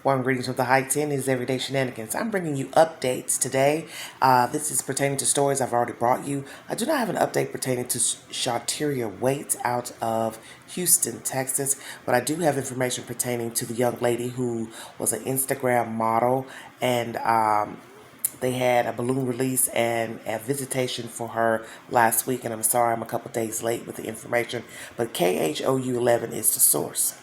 One greetings with the high 10 is Everyday Shenanigans. I'm bringing you updates today. This is pertaining to stories I've already brought you. I do not have an update pertaining to Sharteria Waite out of Houston, Texas, but I do have information pertaining to the young lady who was an Instagram model, and they had a balloon release and a visitation for her last week, and I'm sorry I'm a couple days late with the information, but KHOU 11 is the source.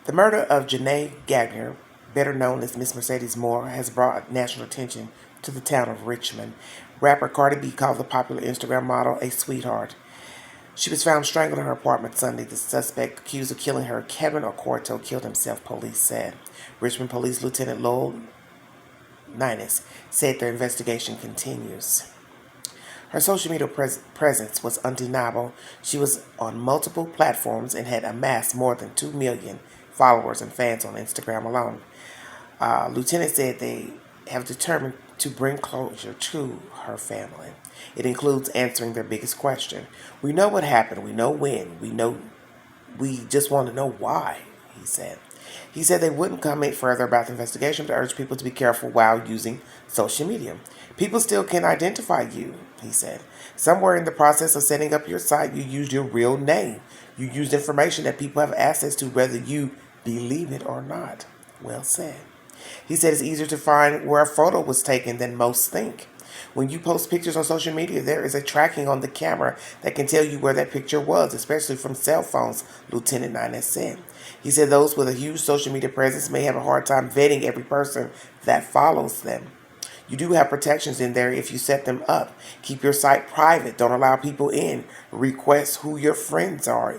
The murder of Janae Gagner, better known as Miss Mercedes Moore, has brought national attention to the town of Richmond. Rapper Cardi B called the popular Instagram model a sweetheart. She was found strangled in her apartment Sunday. The suspect accused of killing her, Kevin Okorto, killed himself, police said. Richmond Police Lieutenant Lowell Ninus said their investigation continues. Her social media presence was undeniable. She was on multiple platforms and had amassed more than 2 million followers and fans on Instagram alone. Lieutenant said they have determined to bring closure to her family. It includes answering their biggest question. We know what happened. We know when. We just want to know why, he said. He said they wouldn't comment further about the investigation, but urged people to be careful while using social media. People still can identify you, he said. Somewhere in the process of setting up your site, you used your real name. You used information that people have access to, whether you believe it or not. Well said. He said it's easier to find where a photo was taken than most think. When you post pictures on social media, there is a tracking on the camera that can tell you where that picture was, especially from cell phones, Lieutenant Ninus said. He said those with a huge social media presence may have a hard time vetting every person that follows them. You do have protections in there if you set them up. Keep your site private. Don't allow people in. Request who your friends are.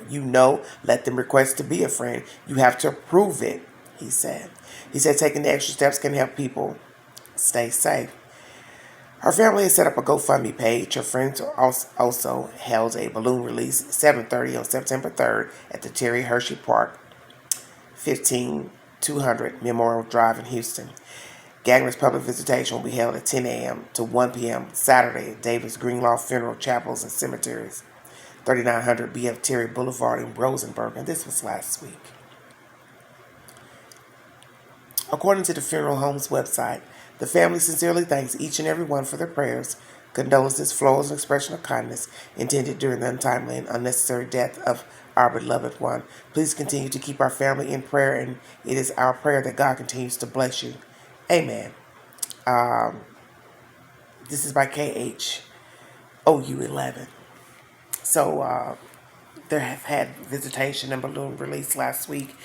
Let them request to be a friend. You have to approve it, he said. He said taking the extra steps can help people stay safe. Her family has set up a GoFundMe page. Her friends also held a balloon release 7:30 on September 3rd at the Terry Hershey Park, 15200 Memorial Drive in Houston. Gagner's public visitation will be held at 10 a.m. to 1 p.m. Saturday at Davis Greenlaw Funeral Chapels and Cemeteries, 3900 B.F. Terry Boulevard in Rosenberg, and this was last week. According to the funeral home's website, the family sincerely thanks each and every one for their prayers. Condolences flow as an expression of kindness intended during the untimely and unnecessary death of our beloved one. Please continue to keep our family in prayer, and it is our prayer that God continues to bless you. Amen. This is by KHOU 11. So there have had visitation and balloon release last week.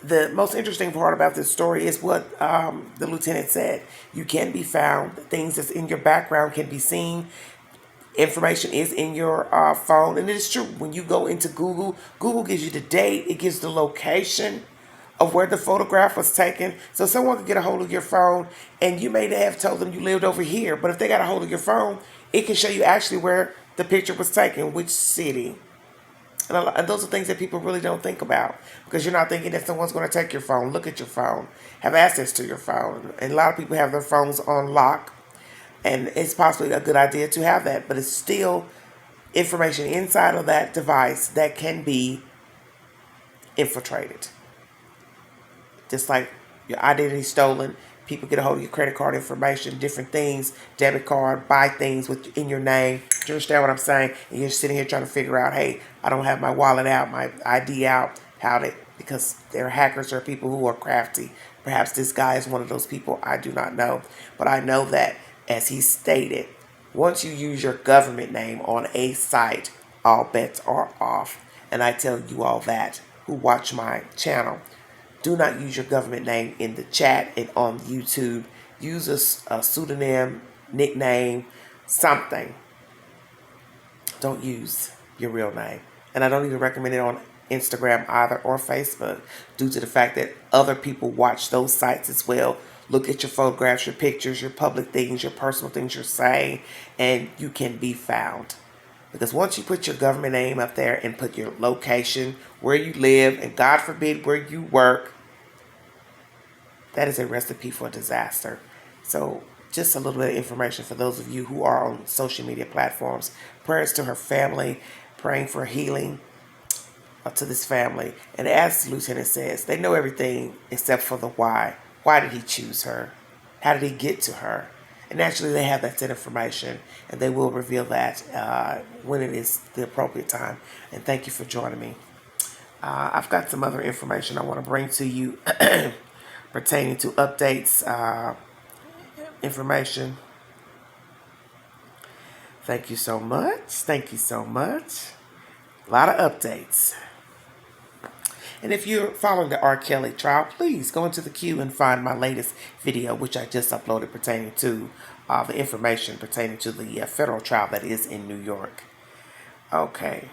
The most interesting part about this story is what the lieutenant said. You can be found. Things that's in your background can be seen. Information is in your phone. And it is true. When you go into Google, Google gives you the date. It gives the location of where the photograph was taken. So someone could get a hold of your phone, and you may have told them you lived over here. But if they got a hold of your phone, it can show you actually where the picture was taken, which city. And those are things that people really don't think about, because you're not thinking that someone's going to take your phone, look at your phone, have access to your phone. And a lot of people have their phones on lock, and it's possibly a good idea to have that, but it's still information inside of that device that can be infiltrated. Just like your identity stolen, people get a hold of your credit card information, different things, debit card, buy things in your name. Do you understand what I'm saying? And you're sitting here trying to figure out, hey, I don't have my wallet out, my ID out, because there are hackers or people who are crafty. Perhaps this guy is one of those people. I do not know. But I know that, as he stated, once you use your government name on a site, all bets are off. And I tell you all that who watch my channel. Do not use your government name in the chat and on YouTube. Use a pseudonym, nickname, something. Don't use your real name. And I don't even recommend it on Instagram either or Facebook, due to the fact that other people watch those sites as well. Look at your photographs, your pictures, your public things, your personal things you're saying, and you can be found. Because once you put your government name up there and put your location, where you live, and God forbid where you work, that is a recipe for disaster. So just a little bit of information for those of you who are on social media platforms. Prayers to her family, praying for healing to this family. And as the lieutenant says, they know everything except for the why. Why did he choose her? How did he get to her? And naturally, they have that information, and they will reveal that when it is the appropriate time. And thank you for joining me. I've got some other information I want to bring to you pertaining to updates, information. Thank you so much. Thank you so much. A lot of updates. And if you're following the R. Kelly trial, please go into the queue and find my latest video, which I just uploaded pertaining to the information pertaining to the federal trial that is in New York. Okay.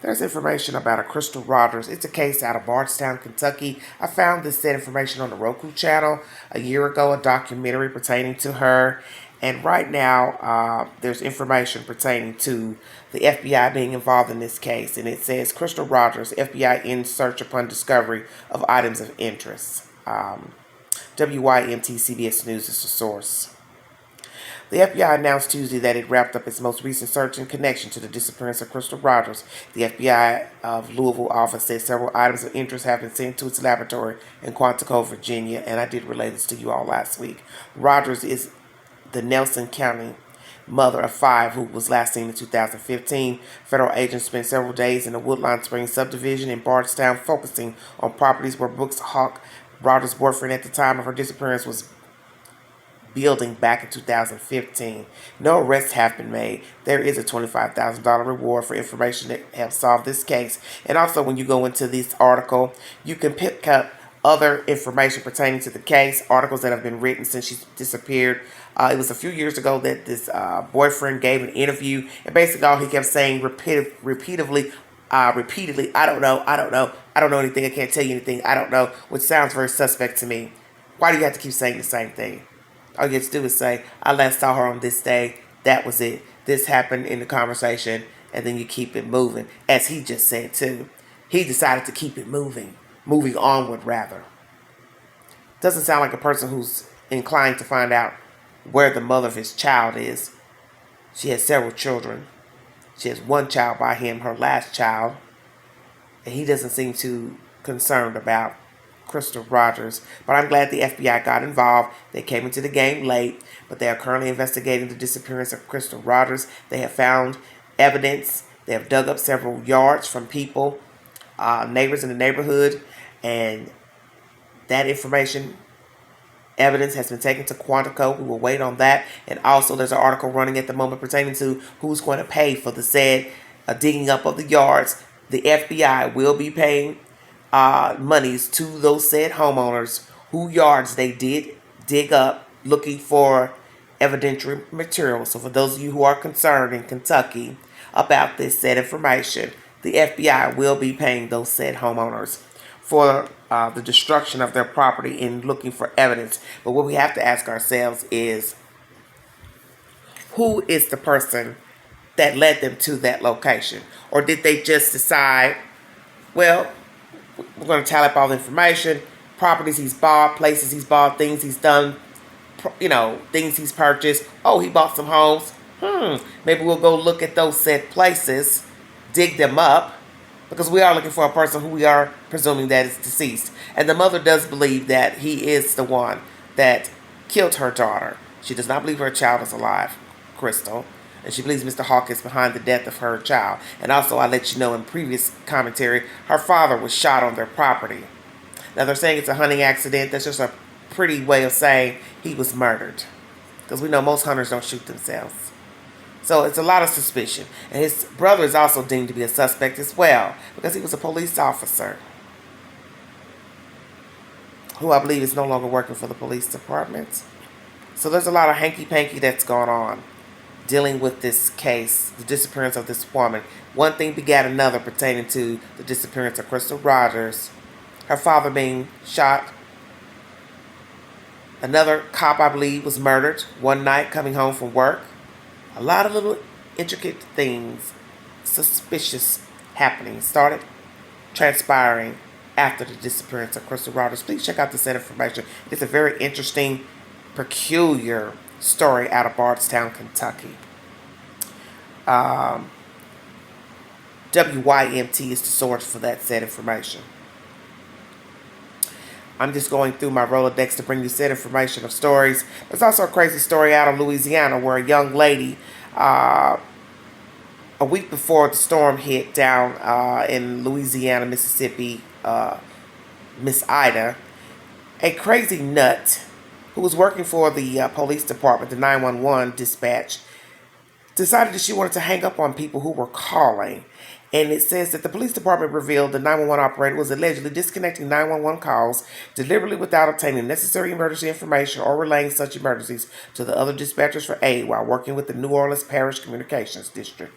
There's information about a Crystal Rogers. It's a case out of Bardstown, Kentucky. I found this said information on the Roku channel a year ago, a documentary pertaining to her. And right now, there's information pertaining to the FBI being involved in this case. And it says, Crystal Rogers, FBI in search upon discovery of items of interest. WYMT CBS News is the source. The FBI announced Tuesday that it wrapped up its most recent search in connection to the disappearance of Crystal Rogers. The FBI of Louisville office said several items of interest have been sent to its laboratory in Quantico, Virginia, and I did relay this to you all last week. Rogers is the Nelson County mother of 5 who was last seen in 2015. Federal agents spent several days in the Woodline Springs subdivision in Bardstown focusing on properties where Brooks Hawk, Rogers' boyfriend at the time of her disappearance, was building back in 2015. No arrests have been made. There is a $25,000 reward for information that helps solve this case. And also, when you go into this article, you can pick up other information pertaining to the case, articles that have been written since she disappeared. It was a few years ago that this boyfriend gave an interview, and basically all he kept saying repeatedly, I don't know anything, I can't tell you anything, I don't know, which sounds very suspect to me. Why do you have to keep saying the same thing? All you have to do is say, I last saw her on this day, that was it. This happened in the conversation, and then you keep it moving. As he just said too. He decided to keep it moving onward rather. Doesn't sound like a person who's inclined to find out where the mother of his child is. She has several children. She has one child by him, her last child. And he doesn't seem too concerned about Crystal Rogers. But I'm glad the FBI got involved. They came into the game late, but they are currently investigating the disappearance of Crystal Rogers. They have found evidence. They have dug up several yards from people, neighbors in the neighborhood, and that information, evidence has been taken to Quantico. We will wait on that. And also there's an article running at the moment pertaining to who's going to pay for the said digging up of the yards. The FBI will be paying monies to those said homeowners whose yards they did dig up looking for evidentiary material. So for those of you who are concerned in Kentucky about this said information, the FBI will be paying those said homeowners for the destruction of their property in looking for evidence. But what we have to ask ourselves is, who is the person that led them to that location? Or did they just decide, well, we're going to tally up all the information, properties he's bought, places he's bought, things he's done, things he's purchased. Oh, he bought some homes. Maybe we'll go look at those said places, dig them up, because we are looking for a person who we are presuming that is deceased. And the mother does believe that he is the one that killed her daughter. She does not believe her child is alive, Crystal. And she believes Mr. Hawk is behind the death of her child. And also, I let you know in previous commentary, her father was shot on their property. Now, they're saying it's a hunting accident. That's just a pretty way of saying he was murdered. Because we know most hunters don't shoot themselves. So it's a lot of suspicion. And his brother is also deemed to be a suspect as well, because he was a police officer who I believe is no longer working for the police department. So there's a lot of hanky-panky that's going on dealing with this case, the disappearance of this woman. One thing begat another pertaining to the disappearance of Crystal Rogers, her father being shot. Another cop, I believe, was murdered one night coming home from work. A lot of little intricate things, suspicious happenings started transpiring after the disappearance of Crystal Rogers. Please check out the said information. It's a very interesting, peculiar story out of Bardstown, Kentucky. WYMT is the source for that said information. I'm just going through my Rolodex to bring you said information of stories. There's also a crazy story out of Louisiana where a young lady, a week before the storm hit down in Louisiana, Mississippi, Miss Ida, a crazy nut who was working for the police department, the 911 dispatch, decided that she wanted to hang up on people who were calling. And it says that the police department revealed the 911 operator was allegedly disconnecting 911 calls deliberately without obtaining necessary emergency information or relaying such emergencies to the other dispatchers for aid while working with the New Orleans Parish Communications District.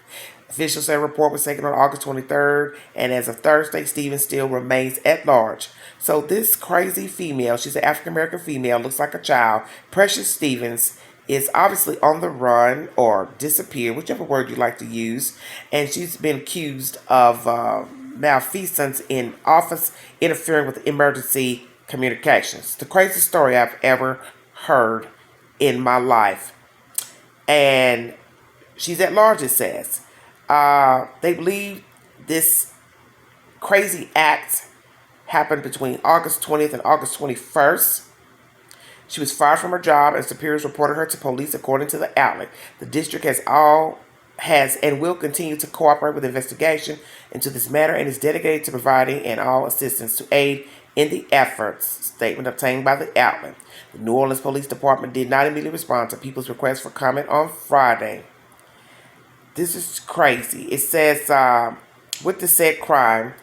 Officials say a report was taken on August 23rd, and as of Thursday, Stevens still remains at large. So this crazy female, she's an African-American female, looks like a child, Precious Stevens, is obviously on the run or disappeared, whichever word you like to use, and she's been accused of malfeasance in office, interfering with emergency communications. The craziest story I've ever heard in my life. And she's at large, it says. They believe this crazy act happened between August 20th and August 21st. She was fired from her job and superiors reported her to police, according to the outlet. The district has and will continue to cooperate with the investigation into this matter and is dedicated to providing and all assistance to aid in the efforts, statement obtained by the outlet. The New Orleans Police Department did not immediately respond to people's request for comment on Friday. This is crazy. It says, with the said crime,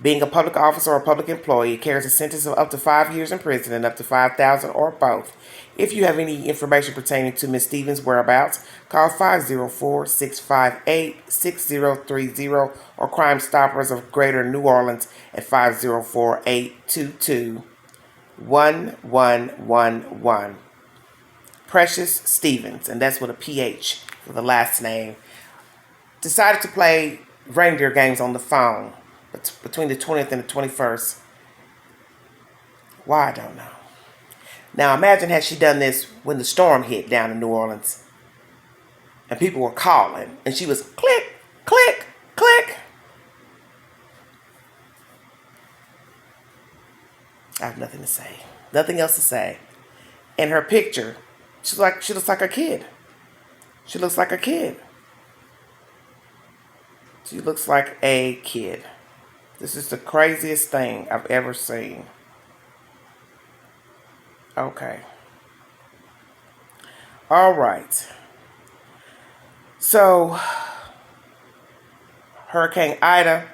being a public officer or a public employee carries a sentence of up to 5 years in prison and up to $5,000 or both. If you have any information pertaining to Ms. Stevens' whereabouts, call 504-658-6030 or Crime Stoppers of Greater New Orleans at 504-822-1111. Precious Stevens, and that's with a PH for the last name, decided to play reindeer games on the phone between the 20th and the 21st. Why, I don't know. Now imagine had she done this when the storm hit down in New Orleans and people were calling and she was click, click, click. I have nothing to say. Nothing else to say. In her picture, she looks like a kid. She looks like a kid. She looks like a kid. This is the craziest thing I've ever seen. Okay. All right. So, Hurricane Ida,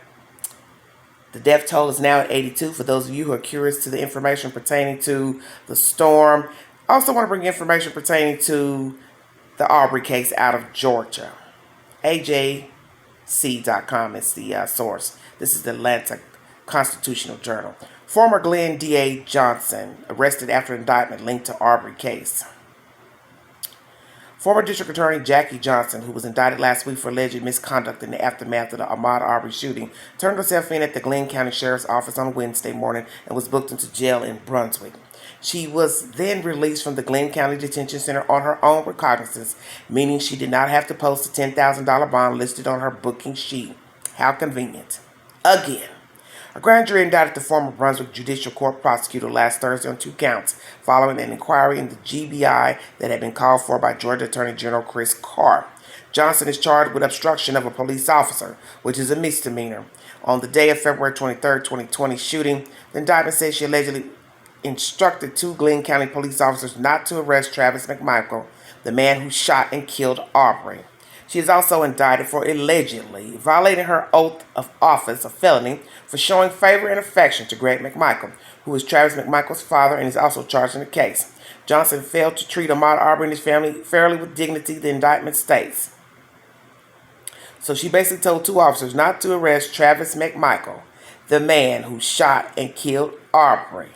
the death toll is now at 82. For those of you who are curious to the information pertaining to the storm, I also want to bring information pertaining to the Arbery case out of Georgia. AJC.com is the source. This is the Atlanta Constitutional Journal. Former Glenn D.A. Johnson arrested after indictment linked to Arbery case. Former District Attorney Jackie Johnson, who was indicted last week for alleged misconduct in the aftermath of the Amaud Arbery shooting, turned herself in at the Glenn County Sheriff's Office on Wednesday morning and was booked into jail in Brunswick. She was then released from the Glenn County Detention Center on her own recognizance, meaning she did not have to post the $10,000 bond listed on her booking sheet. How convenient. Again. A grand jury indicted the former Brunswick Judicial Court prosecutor last Thursday on 2 counts, following an inquiry into GBI that had been called for by Georgia Attorney General Chris Carr. Johnson is charged with obstruction of a police officer, which is a misdemeanor. On the day of February 23, 2020 shooting, the indictment says she allegedly instructed 2 Glenn County police officers not to arrest Travis McMichael, the man who shot and killed Arbery. She is also indicted for allegedly violating her oath of office, a felony, for showing favor and affection to Greg McMichael, who is Travis McMichael's father and is also charged in the case. Johnson failed to treat Amaud Arbery and his family fairly with dignity, the indictment states. So she basically told 2 officers not to arrest Travis McMichael, the man who shot and killed Arbery,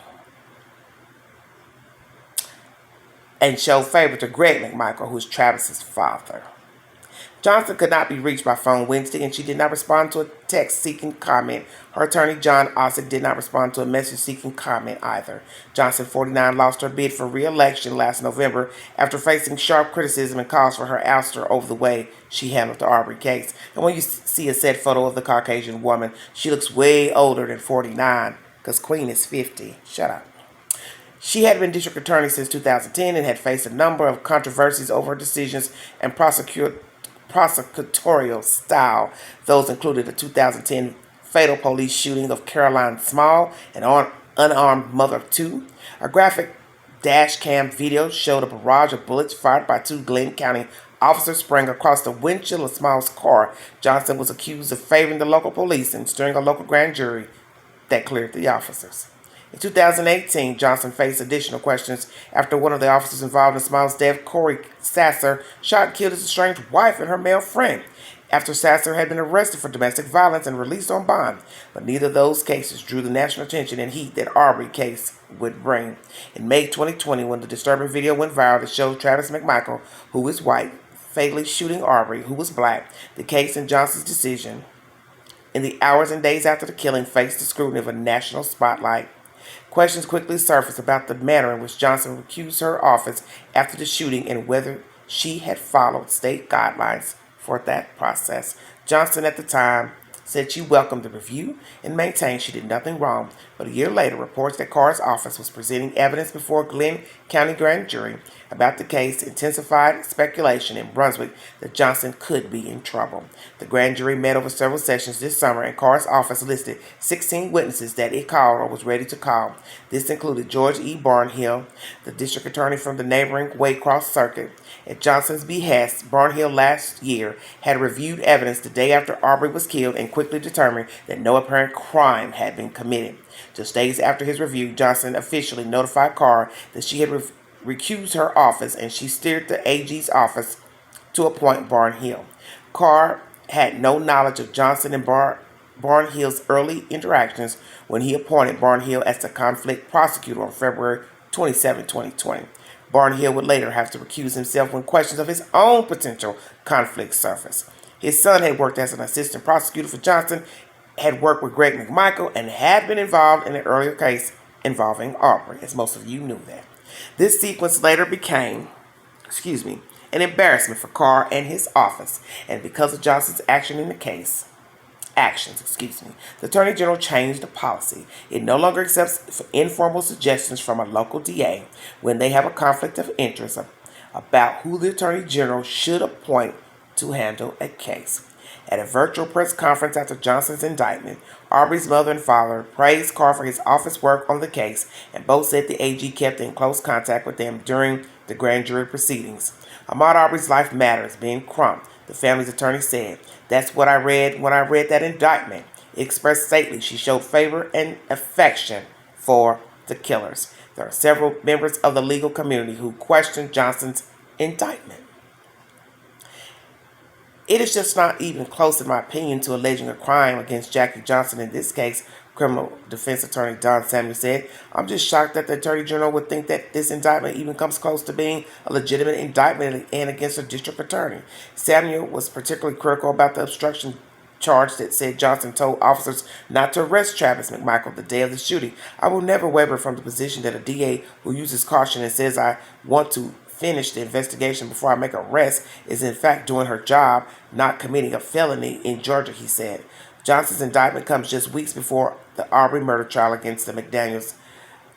and show favor to Greg McMichael, who is Travis's father. Johnson could not be reached by phone Wednesday, and she did not respond to a text seeking comment. Her attorney, John Ossock, did not respond to a message seeking comment either. Johnson, 49, lost her bid for re-election last November after facing sharp criticism and calls for her ouster over the way she handled the Arbery case. And when you see a set photo of the Caucasian woman, she looks way older than 49, because Queen is 50. Shut up. She had been district attorney since 2010 and had faced a number of controversies over her decisions and prosecutorial style. Those included the 2010 fatal police shooting of Caroline Small, an unarmed mother of two. A graphic dash cam video showed a barrage of bullets fired by two Glenn County officers sprang across the windshield of Small's car. Johnson was accused of favoring the local police and stirring a local grand jury that cleared the officers. In 2018, Johnson faced additional questions after one of the officers involved in Small's death, Corey Sasser, shot and killed his estranged wife and her male friend after Sasser had been arrested for domestic violence and released on bond. But neither of those cases drew the national attention and heat that Arbery case would bring. In May 2020, when the disturbing video went viral that showed Travis McMichael, who is white, fatally shooting Arbery, who was black, the case and Johnson's decision in the hours and days after the killing faced the scrutiny of a national spotlight. Questions quickly surfaced about the manner in which Johnson recused her office after the shooting and whether she had followed state guidelines for that process. Johnson at the time said she welcomed the review and maintained she did nothing wrong, but a year later reports that Carr's office was presenting evidence before a Glenn County grand jury about the case intensified speculation in Brunswick that Johnson could be in trouble. The grand jury met over several sessions this summer, and Carr's office listed 16 witnesses that it called or was ready to call. This included George E. Barnhill, the district attorney from the neighboring Waycross Circuit. At Johnson's behest, Barnhill last year had reviewed evidence the day after Arbery was killed and quickly determined that no apparent crime had been committed. Just days after his review, Johnson officially notified Carr that she had recused her office, and she steered the AG's office to appoint Barnhill. Carr had no knowledge of Johnson and Barnhill's early interactions when he appointed Barnhill as the conflict prosecutor on February 27, 2020. Barnhill would later have to recuse himself when questions of his own potential conflict surfaced. His son had worked as an assistant prosecutor for Johnson, had worked with Greg McMichael, and had been involved in an earlier case involving Arbery, as most of you knew that. This sequence later became, an embarrassment for Carr and his office, and because of Johnson's actions, the Attorney General changed the policy. It no longer accepts informal suggestions from a local DA when they have a conflict of interest about who the Attorney General should appoint to handle a case. At a virtual press conference after Johnson's indictment, Arbery's mother and father praised Carr for his office work on the case, and both said the AG kept in close contact with them during the grand jury proceedings. Amaud Arbery's life matters, Ben Crump, the family's attorney, said. That's what I read when I read that indictment. It expressed stately she showed favor and affection for the killers. There are several members of the legal community who questioned Johnson's indictment. It is just not even close, in my opinion, to alleging a crime against Jackie Johnson in this case, criminal defense attorney Don Samuel said. I'm just shocked that the Attorney General would think that this indictment even comes close to being a legitimate indictment and against a district attorney. Samuel was particularly critical about the obstruction charge that said Johnson told officers not to arrest Travis McMichael the day of the shooting. I will never waver from the position that a DA who uses caution and says I want to finish the investigation before I make an arrest is in fact doing her job, not committing a felony in Georgia, he said. Johnson's indictment comes just weeks before the Arbery murder trial against the McMichaels,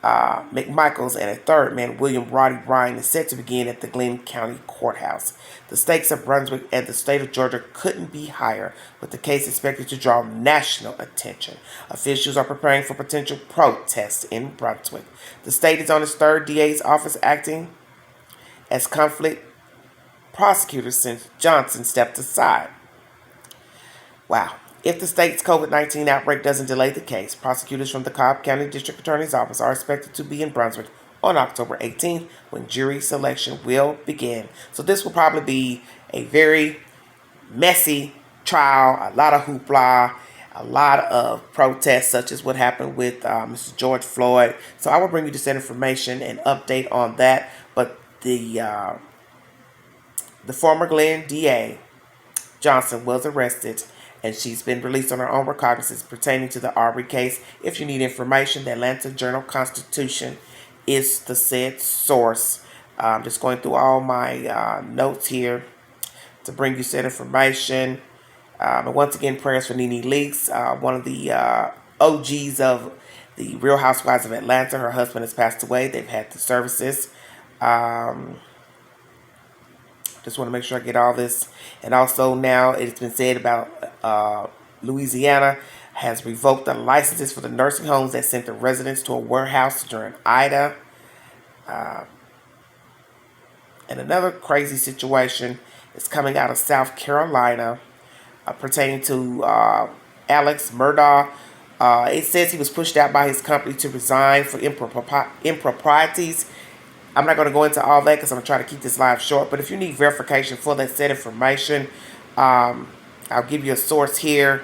and a third man, William Roddy Bryan, is set to begin at the Glenn County Courthouse. The stakes of Brunswick and the state of Georgia couldn't be higher, with the case expected to draw national attention. Officials are preparing for potential protests in Brunswick. The state is on its third DA's office acting as conflict prosecutor since Johnson stepped aside. Wow. If the state's COVID-19 outbreak doesn't delay the case, prosecutors from the Cobb County District Attorney's Office are expected to be in Brunswick on October 18th when jury selection will begin. So this will probably be a very messy trial, a lot of hoopla, a lot of protests, such as what happened with Mr. George Floyd. So I will bring you this information and update on that. But the former Glenn DA Johnson was arrested, and she's been released on her own recognizance pertaining to the Arbery case. If you need information, the Atlanta Journal-Constitution is the said source. I'm just going through all my notes here to bring you said information. And once again, prayers for Nene Leakes, one of the OGs of the Real Housewives of Atlanta. Her husband has passed away. They've had the services. Just want to make sure I get all this. And also now it's been said about Louisiana has revoked the licenses for the nursing homes that sent the residents to a warehouse during Ida. And another crazy situation is coming out of South Carolina pertaining to Alex Murdaugh. It says he was pushed out by his company to resign for improprieties. I'm not going to go into all that because I'm going to try to keep this live short. But if you need verification for that said information, I'll give you a source here.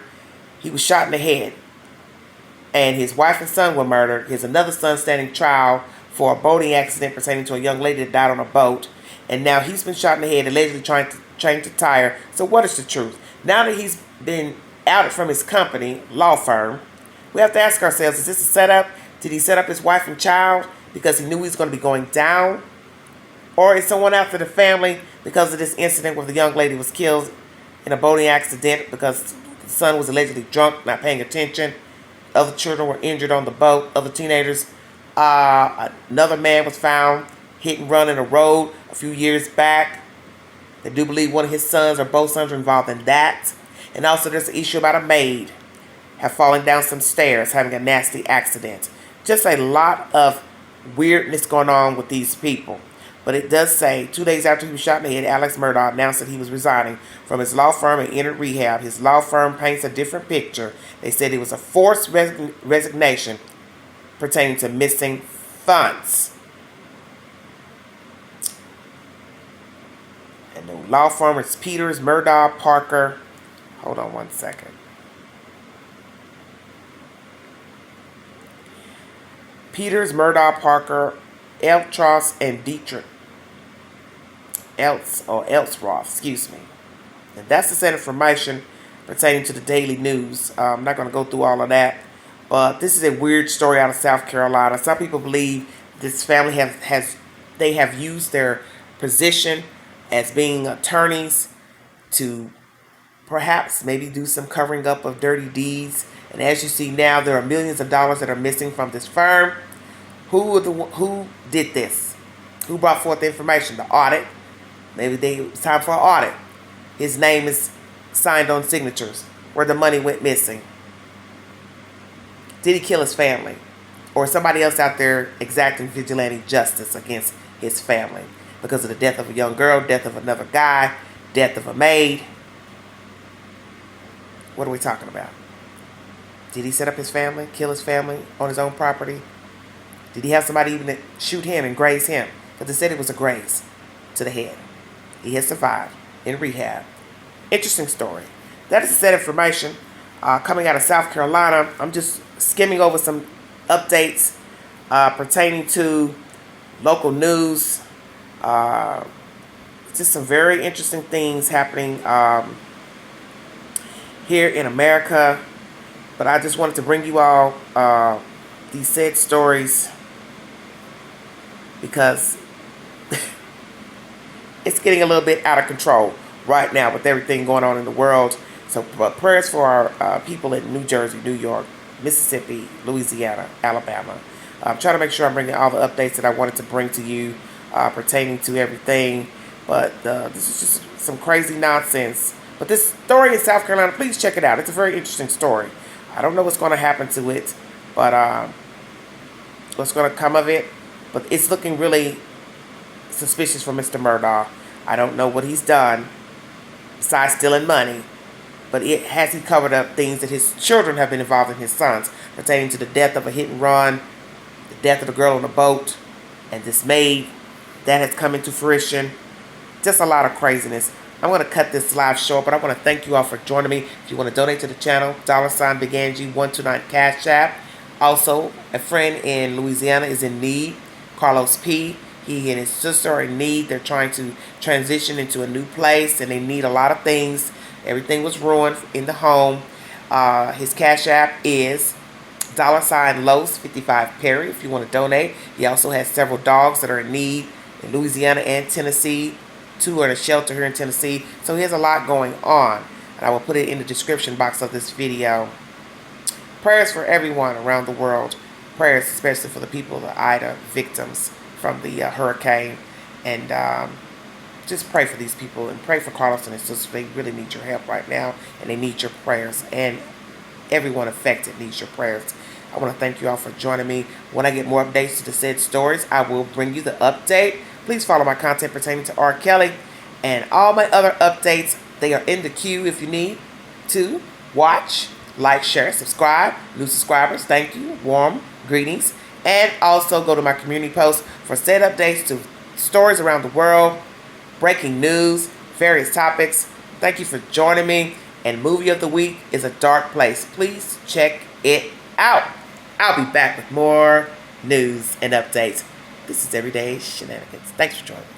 He was shot in the head, and his wife and son were murdered. His another son standing trial for a boating accident pertaining to a young lady that died on a boat. And now he's been shot in the head, allegedly trying to change a tire. So what is the truth? Now that he's been outed from his company, law firm, we have to ask ourselves, is this a setup? Did he set up his wife and child because he knew he was going to be going down? Or is someone after the family because of this incident where the young lady was killed in a boating accident because the son was allegedly drunk, not paying attention? Other children were injured on the boat, other teenagers. Another man was found hit and run in a road a few years back. They do believe one of his sons or both sons are involved in that. And also there's an issue about a maid have fallen down some stairs, having a nasty accident. Just a lot of weirdness going on with these people. But it does say, 2 days after he was shot in the head, Alex Murdaugh announced that he was resigning from his law firm and entered rehab. His law firm paints a different picture. They said it was a forced resignation pertaining to missing funds. And the law firm is Peters, Murdaugh, Parker. Hold on one second. Peters, Murdaugh, Parker, Eltross, and Dietrich. Elsroth, excuse me. And that's the set information pertaining to the daily news. I'm not going to go through all of that. But this is a weird story out of South Carolina. Some people believe this family have used their position as being attorneys to perhaps maybe do some covering up of dirty deeds. And as you see now, there are millions of dollars that are missing from this firm. Who did this? Who brought forth the information? The audit. Maybe it's time for an audit. His name is signed on signatures where the money went missing. Did he kill his family? Or is somebody else out there exacting vigilante justice against his family because of the death of a young girl, death of another guy, death of a maid? What are we talking about? Did he set up his family, kill his family on his own property? Did he have somebody even shoot him and graze him? Because they said it was a graze to the head. He has survived in rehab. Interesting story. That is the set information coming out of South Carolina. I'm just skimming over some updates pertaining to local news. Just some very interesting things happening here in America. But I just wanted to bring you all these said stories because it's getting a little bit out of control right now with everything going on in the world. So prayers for our people in New Jersey, New York, Mississippi, Louisiana, Alabama. I'm trying to make sure I'm bringing all the updates that I wanted to bring to you pertaining to everything. But this is just some crazy nonsense. But this story in South Carolina, please check it out. It's a very interesting story. I don't know what's going to happen to it, but what's going to come of it. But it's looking really suspicious for Mr. Murdaugh. I don't know what he's done besides stealing money. But has he covered up things that his children have been involved in, his sons, pertaining to the death of a hit and run, the death of the girl on the boat, and this maid that has come into fruition. Just a lot of craziness. I'm going to cut this live short, but I want to thank you all for joining me. If you want to donate to the channel, $Big Angie 129 Cash App. Also, a friend in Louisiana is in need. Carlos P. He and his sister are in need. They're trying to transition into a new place, and they need a lot of things. Everything was ruined in the home. His Cash App is $Los55 Perry if you want to donate. He also has several dogs that are in need in Louisiana and Tennessee. 2 are in a shelter here in Tennessee. So he has a lot going on. And I will put it in the description box of this video. Prayers for everyone around the world. Prayers especially for the people, the Ida victims from the hurricane. And just pray for these people and pray for Carlos and his sister. They really need your help right now. And they need your prayers. And everyone affected needs your prayers. I want to thank you all for joining me. When I get more updates to the said stories, I will bring you the update. Please follow my content pertaining to R. Kelly and all my other updates. They are in the queue if you need to watch, like, share, subscribe. New subscribers, thank you. Warm greetings. And also go to my community post for said updates to stories around the world, breaking news, various topics. Thank you for joining me. And movie of the week is A Dark Place. Please check it out. I'll be back with more news and updates. This is Everyday Shenanigans. Thanks for joining me.